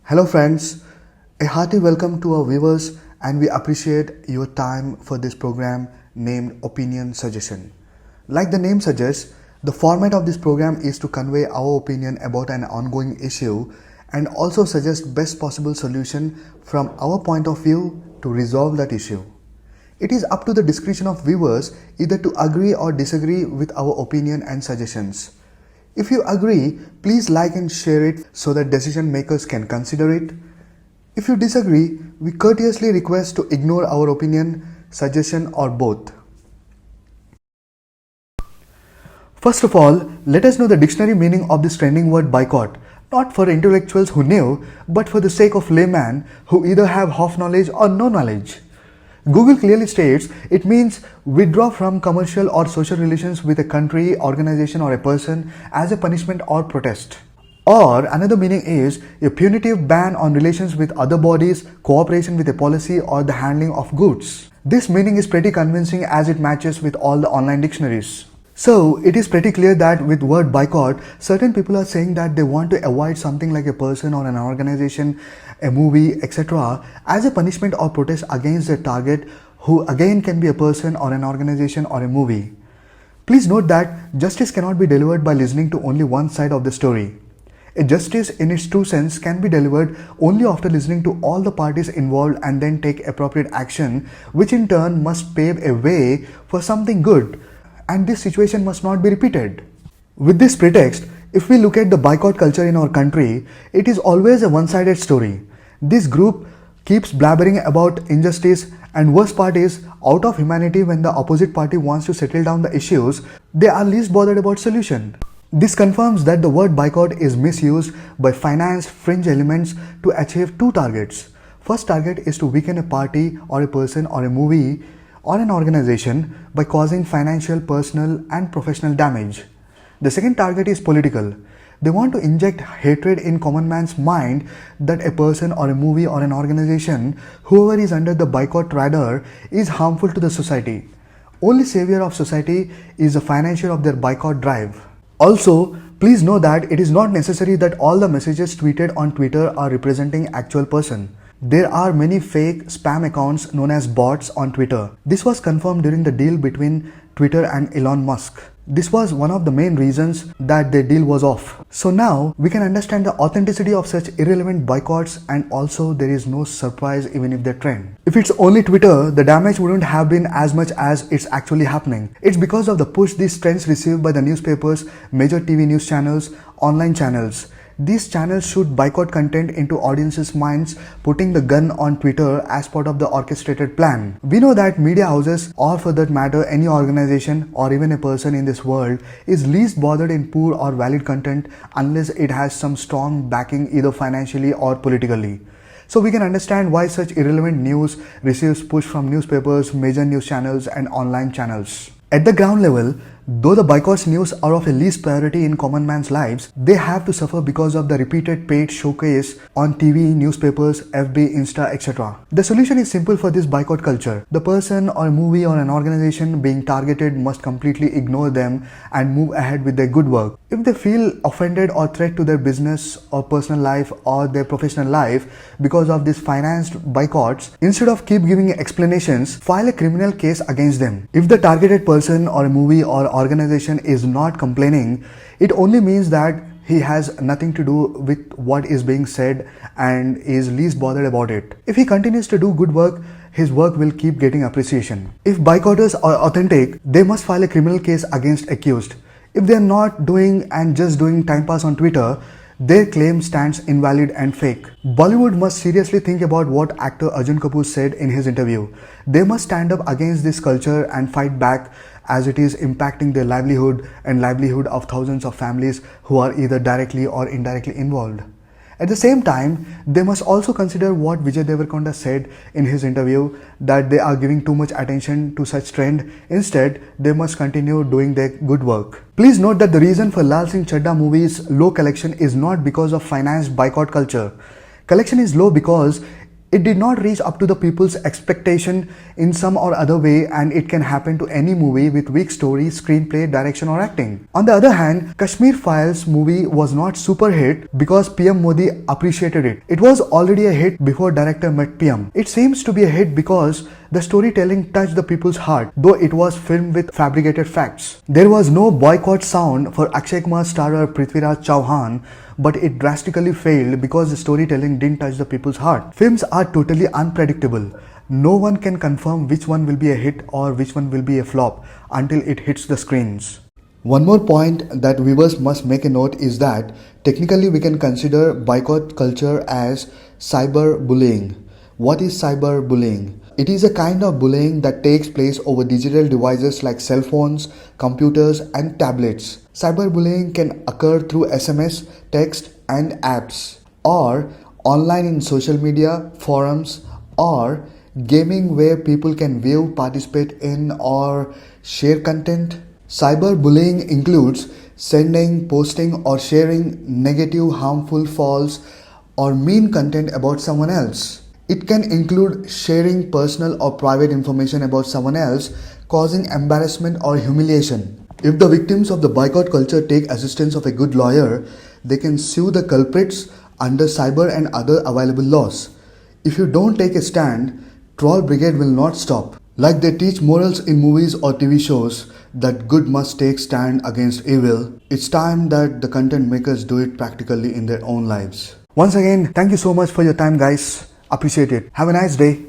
Hello friends, a hearty welcome to our viewers and we appreciate your time for this program named Opinion Suggestion. Like the name suggests, the format of this program is to convey our opinion about an ongoing issue and also suggest best possible solution from our point of view to resolve that issue. It is up to the discretion of viewers either to agree or disagree with our opinion and suggestions. If you agree, please like and share it so that decision makers can consider it. If you disagree, we courteously request to ignore our opinion, suggestion or both. First of all, let us know the dictionary meaning of this trending word boycott, not for intellectuals who knew, but for the sake of layman who either have half knowledge or no knowledge. Google clearly states it means withdraw from commercial or social relations with a country, organization or a person as a punishment or protest. Or another meaning is a punitive ban on relations with other bodies, cooperation with a policy or the handling of goods. This meaning is pretty convincing as it matches with all the online dictionaries. So it is pretty clear that with word boycott, certain people are saying that they want to avoid something like a person or an organization, a movie, etc. as a punishment or protest against their target, who again can be a person or an organization or a movie. Please note that justice cannot be delivered by listening to only one side of the story. A justice in its true sense can be delivered only after listening to all the parties involved and then take appropriate action, which in turn must pave a way for something good. And this situation must not be repeated. With this pretext, if we look at the boycott culture in our country, it is always a one-sided story. This group keeps blabbering about injustice, and worst part is, out of humanity, when the opposite party wants to settle down the issues, they are least bothered about solution. This confirms that the word boycott is misused by finance fringe elements to achieve two targets. First target is to weaken a party or a person or a movie or an organization by causing financial, personal and professional damage. The second target is political. They want to inject hatred in common man's mind that a person or a movie or an organization, whoever is under the boycott radar, is harmful to the society. Only savior of society is the financier of their boycott drive. Also, please know that it is not necessary that all the messages tweeted on Twitter are representing actual person. There are many fake spam accounts known as bots on Twitter. This was confirmed during the deal between Twitter and Elon Musk. This was one of the main reasons that their deal was off. So now we can understand the authenticity of such irrelevant boycotts, and also there is no surprise even if they trend. If it's only Twitter, the damage wouldn't have been as much as it's actually happening. It's because of the push these trends receive by the newspapers, major TV news channels, online channels. These channels shoot boycott content into audiences' minds, putting the gun on Twitter as part of the orchestrated plan. We know that media houses, or for that matter any organization or even a person in this world, is least bothered in poor or valid content unless it has some strong backing either financially or politically. So we can understand why such irrelevant news receives push from newspapers, major news channels and online channels. At the ground level, though the boycott news are of a least priority in common man's lives, they have to suffer because of the repeated paid showcase on TV, newspapers, FB, Insta, etc. The solution is simple for this boycott culture. The person or movie or an organization being targeted must completely ignore them and move ahead with their good work. If they feel offended or threat to their business or personal life or their professional life because of these financed boycotts, instead of keep giving explanations, file a criminal case against them. If the targeted person or a movie or organization is not complaining, it only means that he has nothing to do with what is being said and is least bothered about it. If he continues to do good work, his work will keep getting appreciation. If boycotters are authentic, they must file a criminal case against accused. If they are not doing and just doing time pass on Twitter, their claim stands invalid and fake. Bollywood must seriously think about what actor Arjun Kapoor said in his interview. They must stand up against this culture and fight back, as it is impacting their livelihood and livelihood of thousands of families who are either directly or indirectly involved. At the same time, they must also consider what Vijay Deverakonda said in his interview, that they are giving too much attention to such trend. Instead, they must continue doing their good work. Please note that the reason for Lal Singh Chadda movie's low collection is not because of financed boycott culture. Collection is low because It did not reach up to the people's expectation in some or other way, and it can happen to any movie with weak story, screenplay, direction or acting. On the other hand, Kashmir Files movie was not super hit because PM Modi appreciated it. It was already a hit before director met PM. It seems to be a hit because the storytelling touched the people's heart, though it was filmed with fabricated facts. There was no boycott sound for Akshay Kumar starrer Prithviraj Chauhan, but it drastically failed because the storytelling didn't touch the people's heart. Films are totally unpredictable. No one can confirm which one will be a hit or which one will be a flop until it hits the screens. One more point that viewers must make a note is that technically we can consider boycott culture as cyberbullying. What is cyberbullying? It is a kind of bullying that takes place over digital devices like cell phones, computers and tablets. Cyberbullying can occur through SMS, text and apps, or online in social media, forums, or gaming where people can view, participate in or share content. Cyberbullying includes sending, posting or sharing negative, harmful, false or mean content about someone else. It can include sharing personal or private information about someone else, causing embarrassment or humiliation. If the victims of the boycott culture take assistance of a good lawyer, they can sue the culprits under cyber and other available laws. If you don't take a stand, Troll Brigade will not stop. Like they teach morals in movies or TV shows that good must take stand against evil, it's time that the content makers do it practically in their own lives. Once again, thank you so much for your time guys. Appreciate it. Have a nice day.